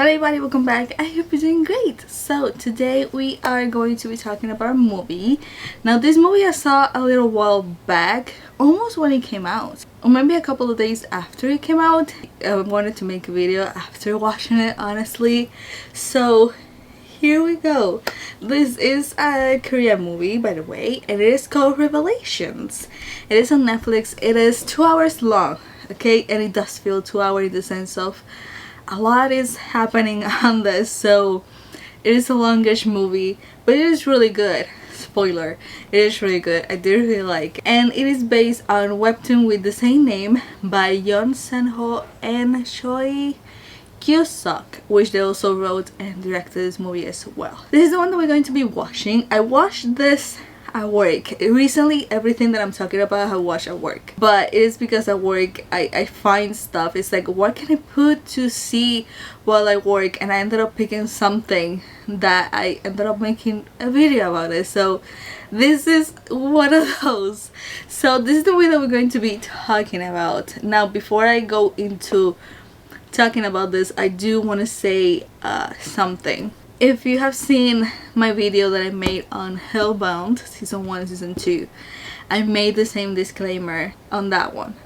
Hello everybody, welcome back. I hope you're doing great. So today we are going to be talking about a movie. Now this movie I saw a little while back, almost when it came out, or maybe a couple of days after it came out. I wanted to make a video after watching it, honestly. So here we go. This is a Korean movie, by the way, and it is called Revelations. It is on Netflix. It is 2 hours long, okay, and it does feel 2 hours in the sense of a lot is happening on this, so it is a longish movie, but it is really good. Spoiler, it is really good. I did really like it. And it is based on webtoon with the same name by Yeon Sen-ho and Choi Kyu-suk, which they also wrote and directed this movie as well. This is the one that we're going to be watching. I watched this at work. Recently, everything that I'm talking about I watch at work, but it is because at work I find stuff. It's like, what can I put to see while I work, and I ended up picking something that I ended up making a video about it. So this is one of those. So this is the way that we're going to be talking about. Now before I go into talking about this, I do want to say something. If you have seen my video that I made on Hellbound season 1 and season 2, I made the same disclaimer on that one.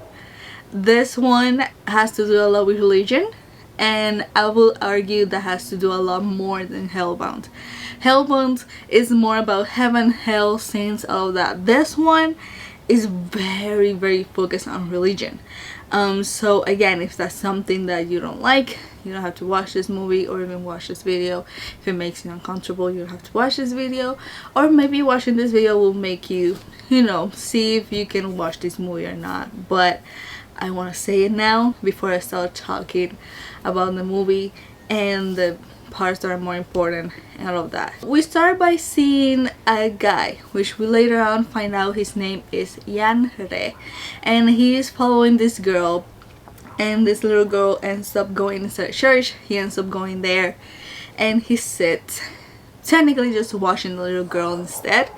This one has to do a lot with religion, and I will argue that has to do a lot more than Hellbound. Hellbound is more about heaven, hell, saints, all of that. This one is very focused on religion. So again, if that's something that you don't like, you don't have to watch this movie or even watch this video. If it makes you uncomfortable, you don't have to watch this video. Or maybe watching this video will make you, see if you can watch this movie or not. But I want to say it now before I start talking about the movie and the parts that are more important and all of that. We start by seeing a guy, which we later on find out his name is Yanre, and he is following this girl, and this little girl ends up going inside church. He ends up going there, and he sits technically just watching the little girl instead.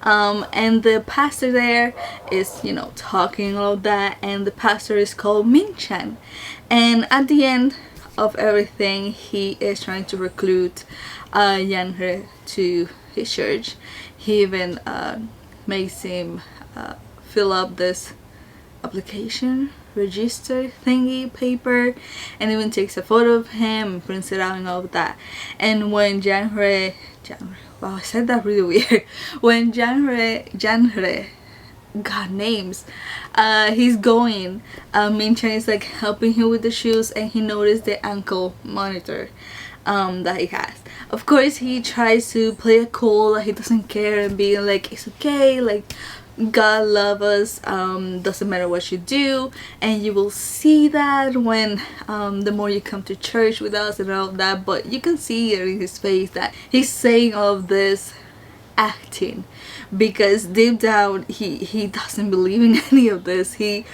And the pastor there is, talking all of that, and the pastor is called Min Chan, and at the end of everything, he is trying to recruit Yanre to his church. He even makes him fill up this application register thingy paper, and even takes a photo of him and prints it out and all of that. And when Yanre, wow, I said that really weird. When Yanre God names, he's going, Min Chan is like helping him with the shoes, and he noticed the ankle monitor that he has. Of course, he tries to play it cool, that he doesn't care, and being like, it's okay, like God love us, doesn't matter what you do. And you will see that when the more you come to church with us and all of that. But you can see it in his face that he's saying all of this acting, because deep down he doesn't believe in any of this. He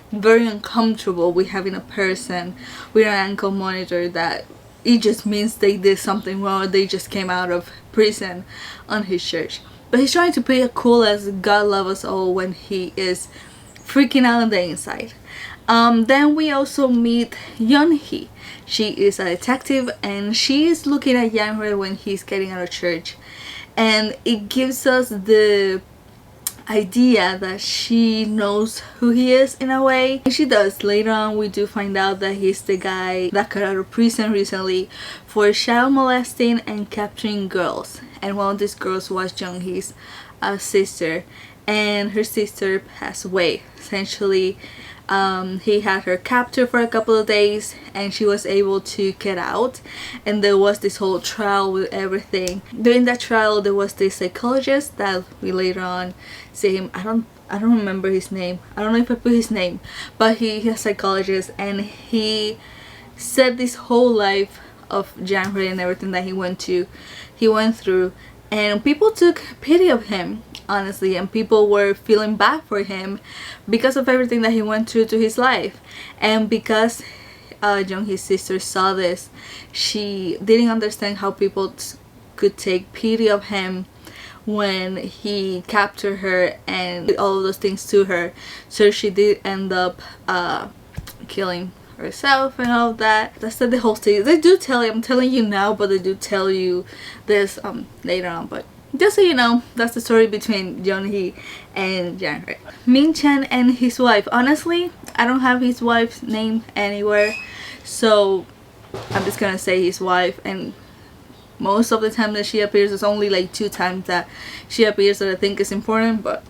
very uncomfortable with having a person with an ankle monitor that it just means they did something wrong, they just came out of prison on his church. But he's trying to play it cool as God love us all when he is freaking out on the inside. Then we also meet Yeon-hee. She is a detective, and she is looking at Yanre when he's getting out of church, and it gives us the idea that she knows who he is in a way. And she does. Later on, we do find out that he's the guy that got out of prison recently for child molesting and capturing girls, and one of these girls was Jung-hee's sister, and her sister passed away. Essentially, he had her captured for a couple of days, and she was able to get out, and there was this whole trial with everything. During that trial, there was this psychologist that we later on see him. I don't remember his name. I don't know if I put his name, but he's a psychologist, and he said this whole life of Yanre and everything that he went through, and people took pity of him, honestly, and people were feeling bad for him because of everything that he went through to his life. And because Jung-hee's sister saw this, she didn't understand how people could take pity of him when he captured her and did all of those things to her. So she did end up killing herself and all that. That's the whole thing. They do tell you, I'm telling you now, but they do tell you this later on. But just so you know, that's the story between Jeonhee and Jang-hye. Min-chan and his wife. Honestly, I don't have his wife's name anywhere, so I'm just gonna say his wife. And most of the time that she appears, it's only like 2 times that she appears that I think is important, but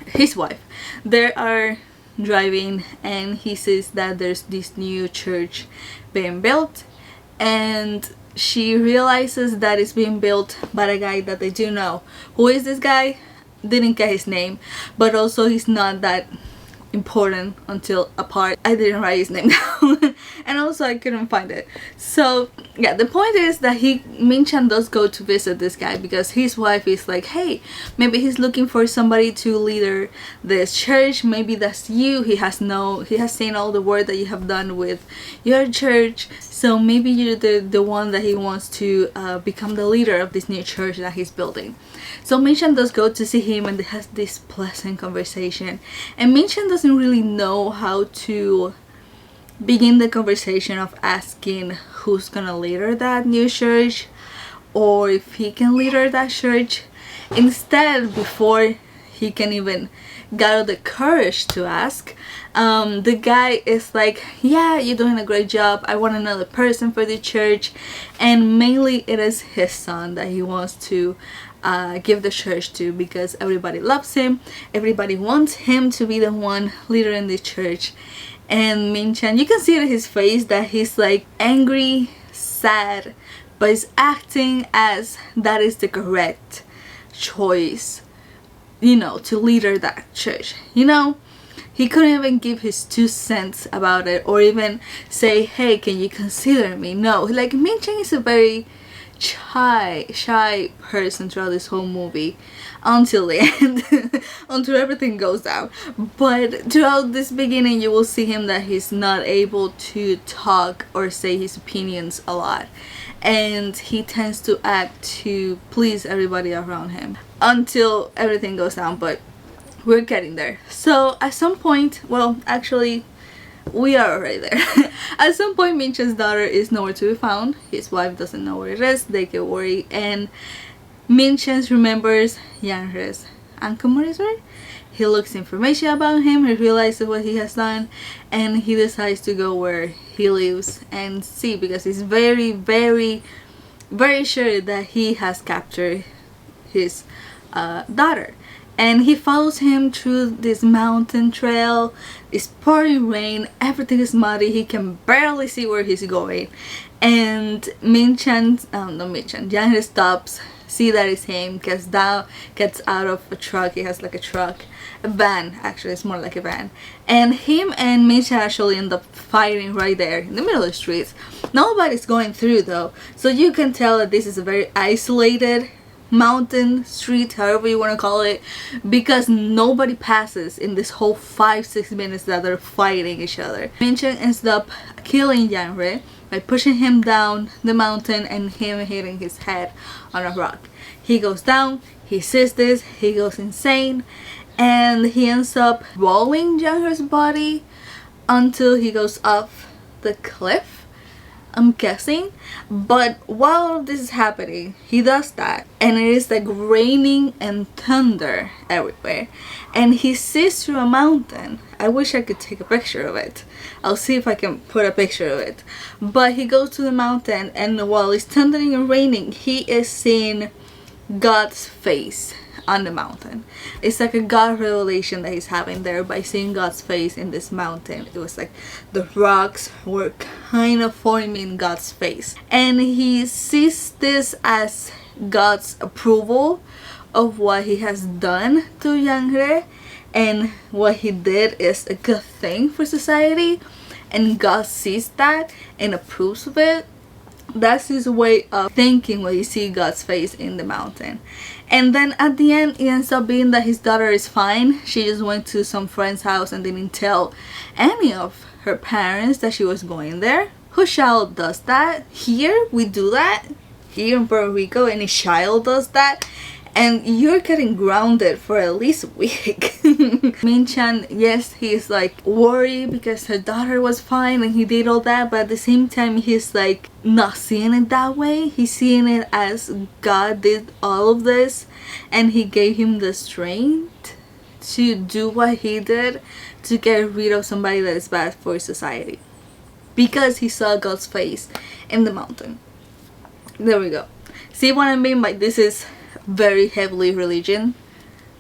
his wife. They are driving and he says that there's this new church being built, and she realizes that it's being built by a guy that they do know. Who is this guy? Didn't get his name, but also he's not that important until a part. I didn't write his name down and also I couldn't find it. So yeah, the point is that Min-chan does go to visit this guy because his wife is like, hey, maybe he's looking for somebody to lead this church. Maybe that's you. He has seen all the work that you have done with your church, so maybe you're the one that he wants to become the leader of this new church that he's building. So Min-chan does go to see him and they have this pleasant conversation, and Min-chan doesn't really know how to begin the conversation of asking who's gonna leader that new church or if he can leader that church. Instead, before he can even gather the courage to ask, the guy is like, yeah, you're doing a great job, I want another person for the church. And mainly it is his son that he wants to give the church to, because everybody loves him, everybody wants him to be the one leader in the church. And Min-chan, you can see it in his face that he's like angry, sad, but he's acting as that is the correct choice, you know, to leader that church. You know, he couldn't even give his 2 cents about it or even say, hey, can you consider me? No, like Min-chan is a very shy person throughout this whole movie until the end until everything goes down. But throughout this beginning you will see him that he's not able to talk or say his opinions a lot, and he tends to act to please everybody around him until everything goes down. But we're getting there. So at some point, well, actually we are already there. At some point Min-chan's daughter is nowhere to be found. His wife doesn't know where it is. They get worried, and Min-chan remembers Jang-hae's ancestry. He looks information about him, he realizes what he has done, and he decides to go where he lives and see, because he's very sure that he has captured his daughter. And he follows him through this mountain trail. It's pouring rain, everything is muddy, he can barely see where he's going. And Jang-hae stops, see that it's him, gets out of a truck. He has like a van, actually it's more like a van. And him and Min-chan actually end up fighting right there in the middle of the streets. Nobody's going through though, so you can tell that this is a very isolated mountain street, however you want to call it, because nobody passes in this whole 5-6 minutes that they're fighting each other. Min-chan ends up killing Jang-hae by pushing him down the mountain and him hitting his head on a rock. He goes down, he sees this, he goes insane, and he ends up rolling Jang-hae's body until he goes off the cliff, I'm guessing. But while this is happening, he does that, and it is like raining and thunder everywhere, and he sees through a mountain. I wish I could take a picture of it. I'll see if I can put a picture of it. But he goes to the mountain, and while it's thundering and raining, he is seeing God's face on the mountain. It's like a God revelation that he's having there by seeing God's face in this mountain. It was like the rocks were kind of forming God's face, and he sees this as God's approval of what he has done to Jang-hae, and what he did is a good thing for society, and God sees that and approves of it. That's his way of thinking when you see God's face in the mountain. And then at the end, it ends up being that his daughter is fine. She just went to some friend's house and didn't tell any of her parents that she was going there. Whose child does that? Here we do that. Here in Puerto Rico, any child does that. and you're getting grounded for at least a week. Min Chan, yes, he's like worried because her daughter was fine and he did all that, but at the same time he's like not seeing it that way. He's seeing it as God did all of this and he gave him the strength to do what he did, to get rid of somebody that is bad for society, because he saw God's face in the mountain. There we go. See what I mean by this is very heavily religion?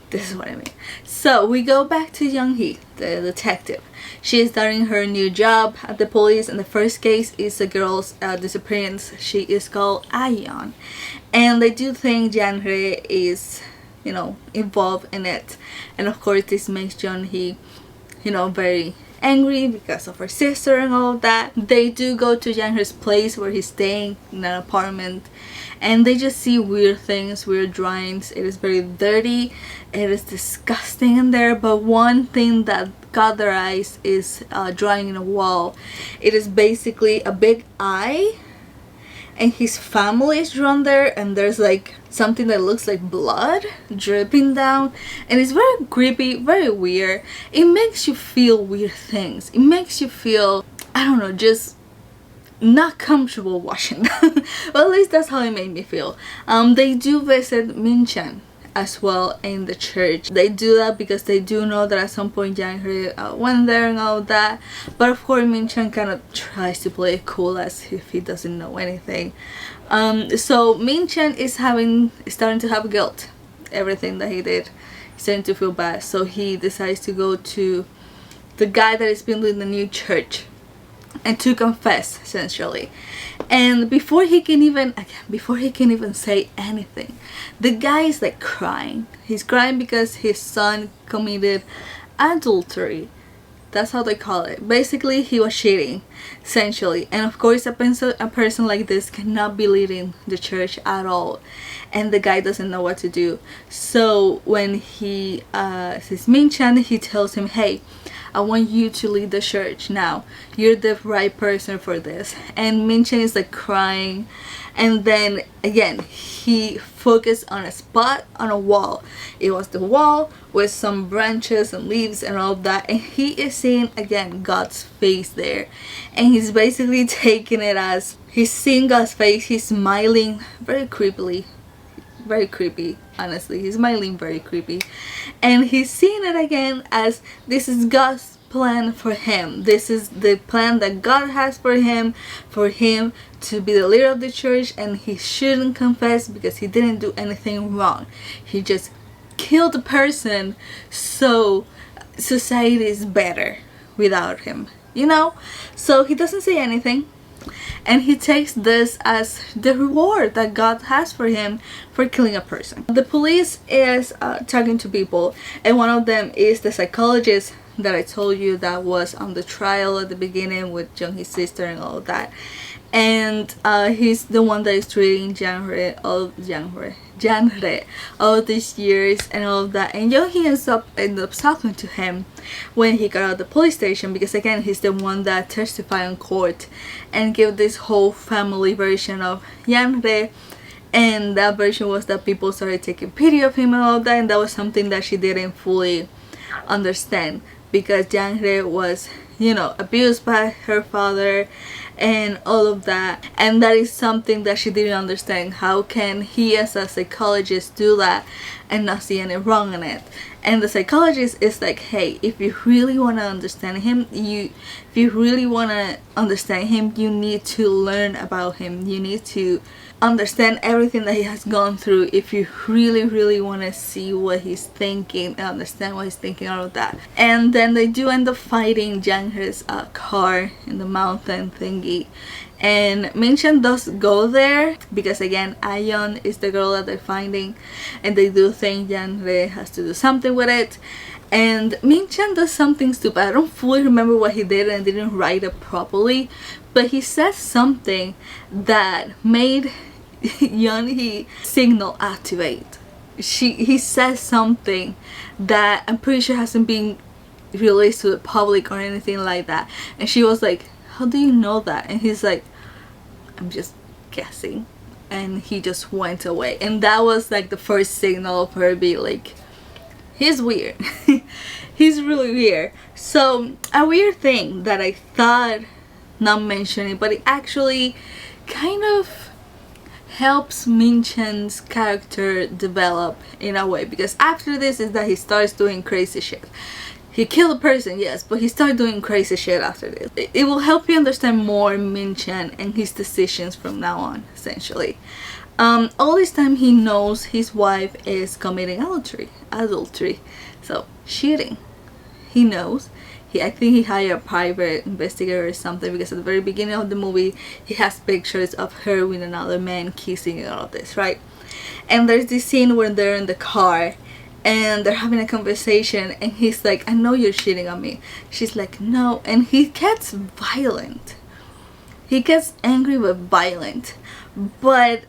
This is what I mean. So we go back to Young Hee, the detective. She is starting her new job at the police, and the first case is a girl's disappearance. She is called Ayeon, and they do think Jang Hye is, you know, involved in it. And of course this makes Young Hee, you know, very angry because of her sister and all of that. They do go to Jang Hye's place where he's staying in an apartment, and they just see weird things, weird drawings. It is very dirty, it is disgusting in there, but one thing that caught their eyes is a drawing in a wall. It is basically a big eye and his family is drawn there, and there's like something that looks like blood dripping down, and it's very creepy, very weird. It makes you feel weird things. It makes you feel, I don't know, just not comfortable watching them. Well, at least that's how it made me feel. They do visit Min Chan as well in the church. They do that because they do know that at some point Jang Hye went there and all that, but of course Min Chan kind of tries to play it cool as if he doesn't know anything. So Min Chan is starting to have guilt, everything that he did. He's starting to feel bad, so he decides to go to the guy that is building the new church and to confess, essentially. And before he can even say anything, the guy is like crying. He's crying because his son committed adultery. That's how they call it. Basically, he was cheating, essentially. And of course, a person like this cannot be leading the church at all. And the guy doesn't know what to do. So when he sees Min Chan, he tells him, hey, I want you to lead the church now. You're the right person for this. And Min Chan is like crying. And then again, he focused on a spot on a wall. It was the wall with some branches and leaves and all of that. And he is seeing again God's face there. And he's basically taking it as he's seeing God's face. He's smiling very creepily. Very creepy, honestly. He's smiling very creepy. And he's seeing it again as this is God's plan for him. This is the plan that God has for him to be the leader of the church, and he shouldn't confess because he didn't do anything wrong. He just killed a person, so society is better without him, you know? So he doesn't say anything. And he takes this as the reward that God has for him for killing a person. The police is talking to people, and one of them is the psychologist that I told you that was on the trial at the beginning with Jung Hee's sister and all of that. And he's the one that is treating Jang Hye all these years and all of that. And Young Hee ends up talking to him when he got out of the police station, because again, he's the one that testified in court and gave this whole family version of Jang Hye. And that version was that people started taking pity of him and all that, and that was something that she didn't fully understand, because Jang Hye was, you know, abused by her father and all of that, and that is something that she didn't understand. How can he as a psychologist do that and not see any wrong in it? And the psychologist is like, hey, if you really want to understand him, you need to learn about him. You need to understand everything that he has gone through if you really want to see what he's thinking and understand what he's thinking, all of that. And then they do end up fighting Jang Hye's car in the mountain thingy. And Min Chan does go there because again, Ayeon is the girl that they're finding, and they do think Jang Hye has to do something with it. And Min Chan does something stupid. I don't fully remember what he did, and I didn't write it properly, but he says something that made Young Hee signal activate. He says something that I'm pretty sure hasn't been released to the public or anything like that, and she was like, how do you know that? And he's like, I'm just guessing. and he just went away. And that was like the first signal of her being like, he's weird. He's really weird. So a weird thing that I thought not mentioning, but it actually kind of helps Min Chen's character develop in a way, because after this is that he starts doing crazy shit. He killed a person, yes, but he started doing crazy shit after this. It will help you understand more Min Chen and his decisions from now on, essentially. All this time he knows his wife is committing adultery, so cheating. He knows. I think he hired a private investigator or something, because at the very beginning of the movie he has pictures of her with another man kissing and all of this, right? And there's this scene where they're in the car and they're having a conversation and he's like, I know you're cheating on me. She's like, no. And he gets violent. He gets angry but violent. But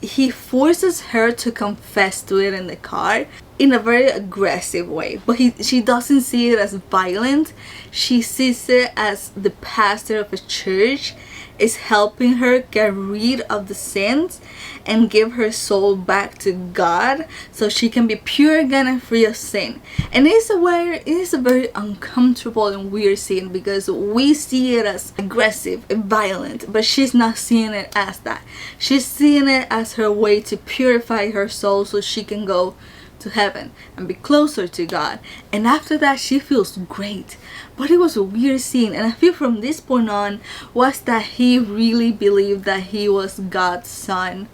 he forces her to confess to it in the car in a very aggressive way, but she doesn't see it as violent. She sees it as the pastor of a church is helping her get rid of the sins and give her soul back to God so she can be pure again and free of sin. And it is a very uncomfortable and weird scene, because we see it as aggressive and violent, but she's not seeing it as that. She's seeing it as her way to purify her soul so she can go to heaven and be closer to God. And after that she feels great. But it was a weird scene, and I feel from this point on was that he really believed that he was God's son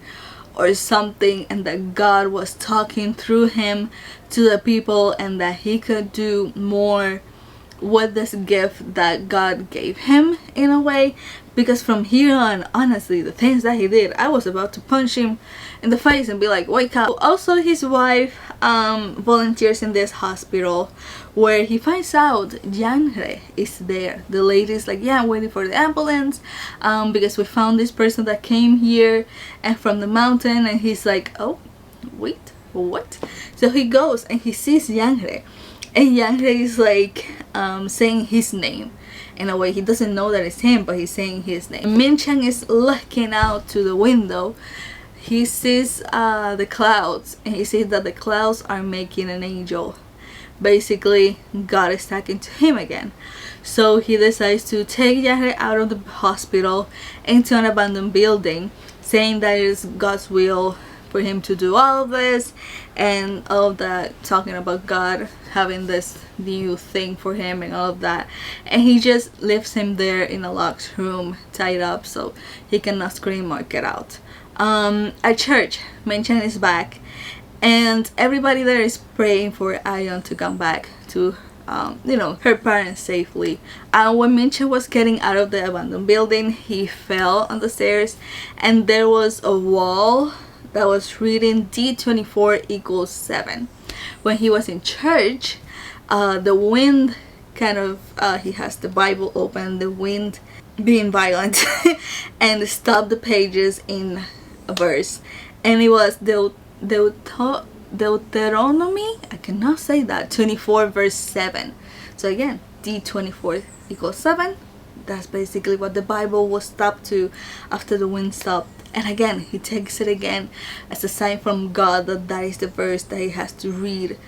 or something, and that God was talking through him to the people, and that he could do more with this gift that God gave him in a way. Because from here on, honestly, the things that he did, I was about to punch him in the face and be like, wake up. Also, his wife volunteers in this hospital where he finds out Yang He is there. The lady's like, yeah, I'm waiting for the ambulance because we found this person that came here and from the mountain. And he's like, oh, wait, what? So he goes and he sees Yang He. And Yang He is like saying his name. In a way, he doesn't know that it's him, but he's saying his name. Min Chen is looking out to the window. He sees the clouds, and he sees that the clouds are making an angel. Basically, God is talking to him again. So he decides to take Yang He out of the hospital into an abandoned building, saying that it is God's will for him to do all of this and all of that, talking about God having this new thing for him and all of that. And he just leaves him there in a locked room, tied up, so he cannot scream or get out. At church, Min Chen is back, and everybody there is praying for Ayeon to come back to her parents safely. When Min Chen was getting out of the abandoned building, he fell on the stairs, and there was a wall that was reading D24 equals 7. When he was in church, the wind kind of, he has the Bible open, the wind being violent and stopped the pages in a verse. And it was Deuteronomy, I cannot say that, 24 verse 7. So again, D24 equals 7. That's basically what the Bible was stopped to after the wind stopped. And again, he takes it again as a sign from God that that is the verse that he has to read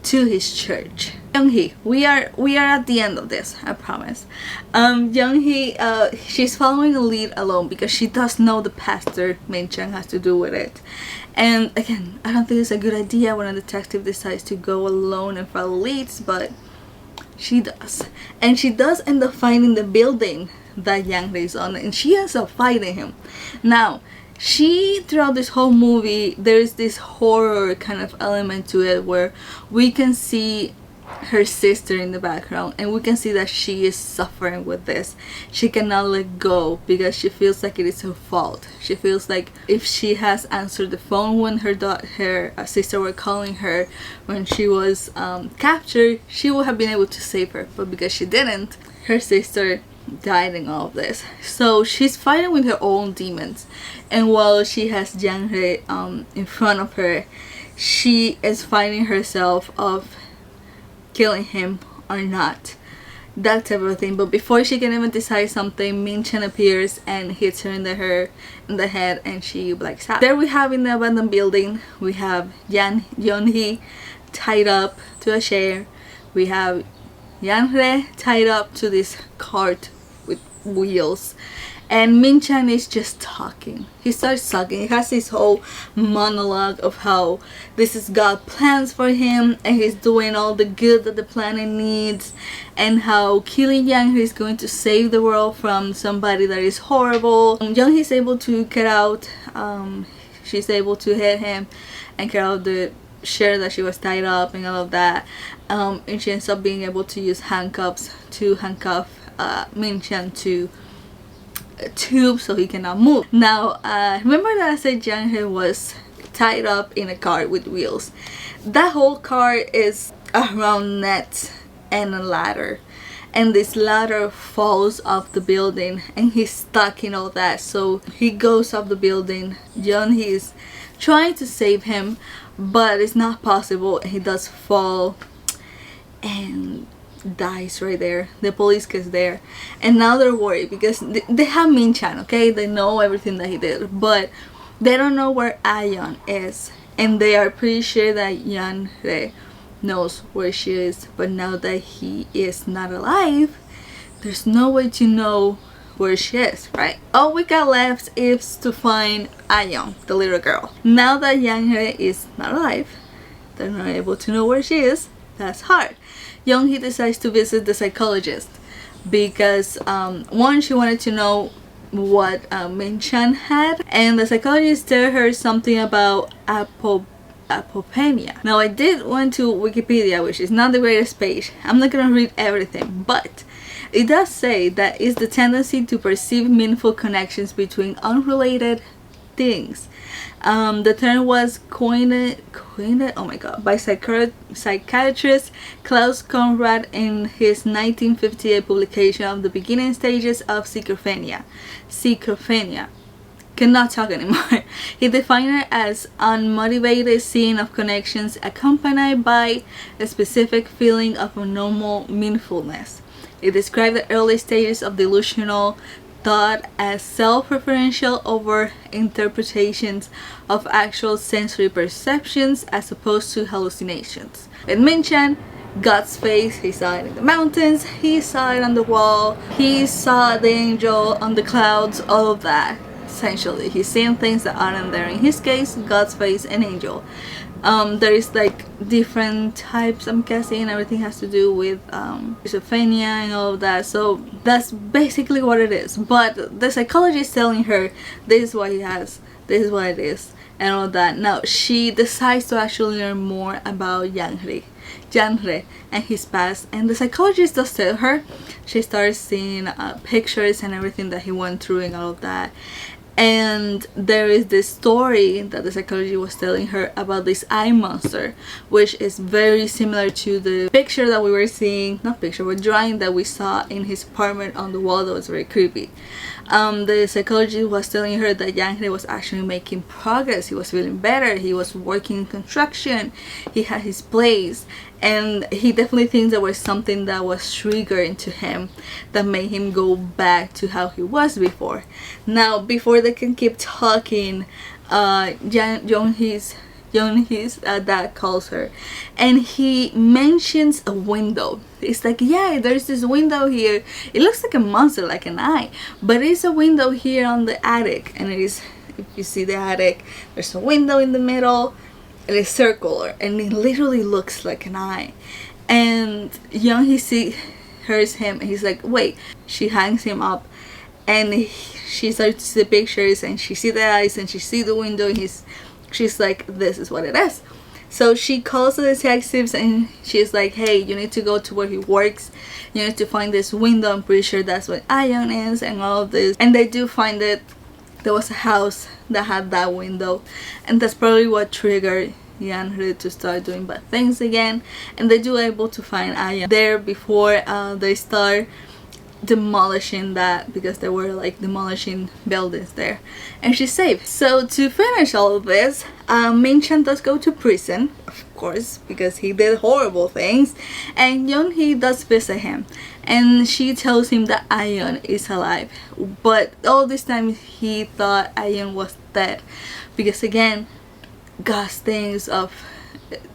to his church. Young Hee, we are at the end of this, I promise. Young Hee, she's following a lead alone because she does know the pastor Min Chen has to do with it. And again, I don't think it's a good idea when a detective decides to go alone and follow leads, but she does. And she does end up finding the building that Yang He is on, and she ends up fighting him. Now, throughout this whole movie, there's this horror kind of element to it where we can see her sister in the background, and we can see that she is suffering with this. She cannot let go because she feels like it is her fault. She feels like if she has answered the phone when her sister were calling her when she was captured, she would have been able to save her, but because she didn't, her sister died in all of this. So she's fighting with her own demons, and while she has Yang He in front of her, she is fighting herself of killing him or not. that type of thing. But before she can even decide something, Min Chen appears and hits her in the head, and she blacks out. There we have, in the abandoned building, we have Yeon-hee tied up to a chair. We have Yang-rae tied up to this cart with wheels, and Min Chan is just talking. He starts talking. He has this whole monologue of how this is God plans for him, and he's doing all the good that the planet needs, and how killing Yang is going to save the world from somebody that is horrible. Young is able to get out. She's able to hit him and get out the chair that she was tied up and all of that. And she ends up being able to use handcuffs to handcuff Min Chan to a tube so he cannot move. Now, remember that I said Yang-hae was tied up in a car with wheels. That whole car is around nets and a ladder, and this ladder falls off the building, and he's stuck in all that. So he goes off the building. Yeon-hee is trying to save him, but it's not possible. He does fall and dies right there. The police gets there, and now they're worried because they have Min Chan, okay? They know everything that he did, but they don't know where Ayeon is, and they are pretty sure that Yang-rae knows where she is. But now that he is not alive, there's no way to know where she is, right? All we got left is to find Ayeon, the little girl. Now that Yang-rae is not alive, they're not able to know where she is. That's hard. Yeon-hee decides to visit the psychologist because one, she wanted to know what Min Chan had, and the psychologist told her something about apopenia. Now, I did went to Wikipedia, which is not the greatest page. I'm not gonna read everything, but it does say that it's the tendency to perceive meaningful connections between unrelated things. The term was coined oh my god, by psychiatrist Klaus Conrad in his 1958 publication of The Beginning Stages of Schizophrenia. Cannot talk anymore. He defined it as unmotivated seeing of connections accompanied by a specific feeling of abnormal meaningfulness. It described the early stages of delusional thought as self-referential over interpretations of actual sensory perceptions as opposed to hallucinations. With Min Chan, God's face, he saw it in the mountains, he saw it on the wall, he saw the angel on the clouds, all of that. Essentially, he's seeing things that aren't there. In his case, God's face and angel. There is like different types, I'm guessing. Everything has to do with schizophrenia and all of that. So that's basically what it is. But the psychologist is telling her this is what he has, this is what it is, and all that. Now she decides to actually learn more about Yang-rae and his past, and the psychologist does tell her. She starts seeing pictures and everything that he went through and all of that. And there is this story that the psychologist was telling her about this eye monster, which is very similar to the picture that we were seeing, not picture, but drawing that we saw in his apartment on the wall that was very creepy. The psychologist was telling her that Yang-rae was actually making progress. He was feeling better. He was working in construction. He had his place. And he definitely thinks there was something that was triggered into him that made him go back to how he was before. Now, before they can keep talking, Yeon-hee's dad calls her, and he mentions a window. It's like, yeah, there's this window here. It looks like a monster, like an eye, but it's a window here on the attic. And it is, if you see the attic, there's a window in the middle. It is circular, and it literally looks like an eye. And Yeon-hee hears him, and he's like, wait. She hangs him up, and she starts to see the pictures, and she sees the eyes, and she sees the window, and she's like, this is what it is. So she calls the detectives, and she's like, hey, you need to go to where he works. You need to find this window. I'm pretty sure that's what Ayeon is, and all of this. And they do find it. There was a house that had that window, and that's probably what triggered Yang-rae to start doing bad things again. And they do able to find Ayeon there before they start demolishing that, because they were like demolishing buildings there, and she's safe. So to finish all of this, Min Chan does go to prison, of course, because he did horrible things, and Yeon-hee does visit him, and she tells him that Ion is alive, but all this time he thought Ion was dead, because again, Gus thinks of,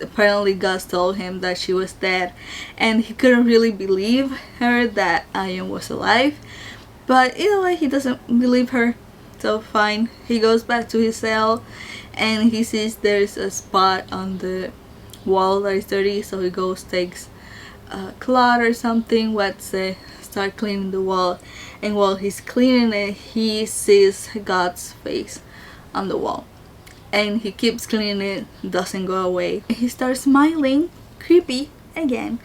apparently Gus told him that she was dead, and he couldn't really believe her that Ion was alive. But either way, he doesn't believe her, so fine. He goes back to his cell and he sees there's a spot on the wall that is dirty, so he goes, takes a cloth or something, wets it, start cleaning the wall, and while he's cleaning it, he sees God's face on the wall, and he keeps cleaning it, doesn't go away. He starts smiling, creepy again,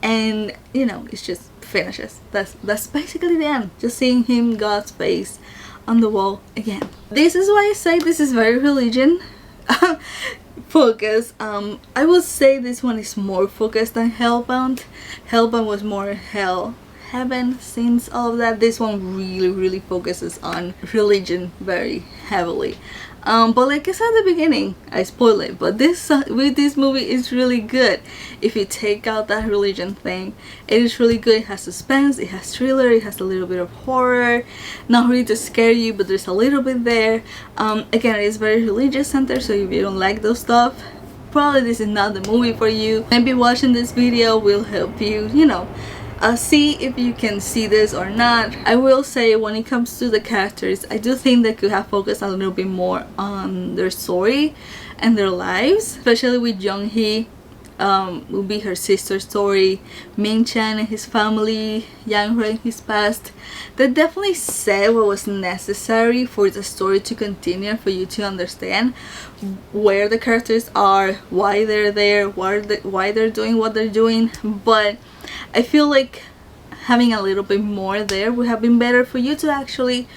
and you know, it just finishes. That's basically the end, just seeing him, God's face on the wall again. This is why I say this is very religion focused. I would say this one is more focused than Hellbound. Hellbound was more hell, heaven, sins, all of that. This one really focuses on religion very heavily. But like I said at the beginning, I spoil it, but this with this movie is really good. If you take out that religion thing, it is really good. It has suspense, it has thriller, it has a little bit of horror, not really to scare you, but there's a little bit there. Again, it is very religious centered, so if you don't like those stuff, probably this is not the movie for you. Maybe watching this video will help you, you know, see if you can see this or not. I will say, when it comes to the characters, I do think they could have focused a little bit more on their story and their lives, especially with Jung-hee. Will be her sister's story, Min-chan and his family, Yang-rae and his past. They definitely said what was necessary for the story to continue and for you to understand where the characters are, why they're there, why they're doing what they're doing. But I feel like having a little bit more there would have been better for you to actually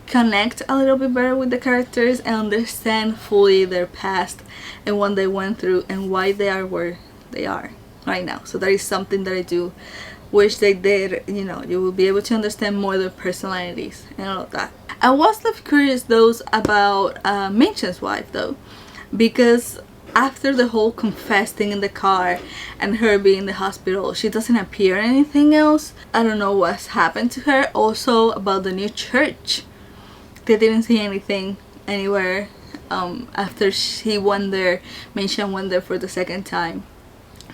connect a little bit better with the characters and understand fully their past and what they went through and why they are where they are right now. So that is something that I do wish they did. You know, you will be able to understand more their personalities and all of that. I was left curious though about Min-chan's wife though, because after the whole confess thing in the car and her being in the hospital, she doesn't appear in anything else. I don't know what's happened to her. Also about the new church, they didn't see anything anywhere after he went there. Min-chan went there for the second time,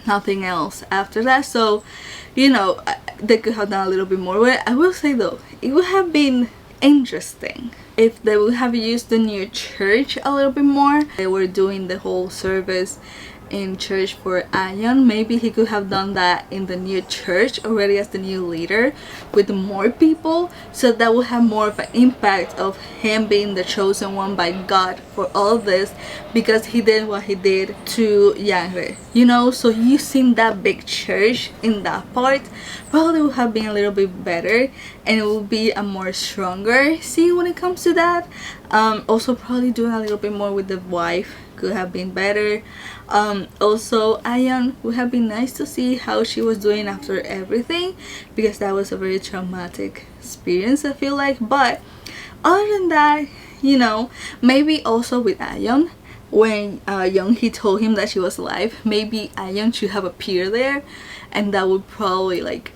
nothing else after that. So you know, they could have done a little bit more. But I will say though, it would have been interesting if they would have used the new church a little bit more. They were doing the whole service in church for Ion. Maybe he could have done that in the new church already as the new leader with more people, so that would have more of an impact of him being the chosen one by God for all this, because he did what he did to Yang-rae, you know. So using that big church in that part probably would have been a little bit better, and it would be a more stronger scene when it comes to that. Also probably doing a little bit more with the wife could have been better. Also Ion would have been nice to see how she was doing after everything, because that was a very traumatic experience, I feel like. But other than that, you know, maybe also with Ion, when Jung-hee told him that she was alive, maybe Ion should have appeared there, and that would probably like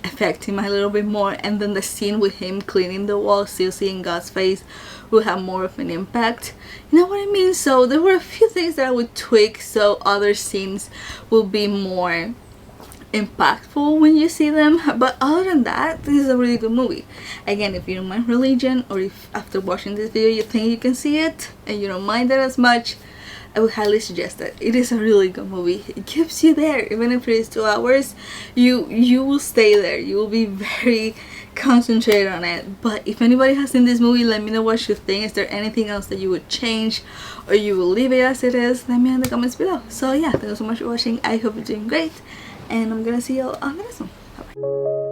affect him a little bit more. And then the scene with him cleaning the wall, still seeing God's face, will have more of an impact, you know what I mean? So there were a few things that I would tweak so other scenes will be more impactful when you see them. But other than that, this is a really good movie. Again, if you don't mind religion, or if after watching this video you think you can see it and you don't mind it as much, I would highly suggest it. It is a really good movie. It keeps you there. Even if it is 2 hours, you will stay there. You will be very concentrated on it. But if anybody has seen this movie, let me know what you think. Is there anything else that you would change, or you will leave it as it is? Let me know in the comments below. So yeah, thank you so much for watching. I hope you're doing great, and I'm gonna see you all on the next one. Bye bye.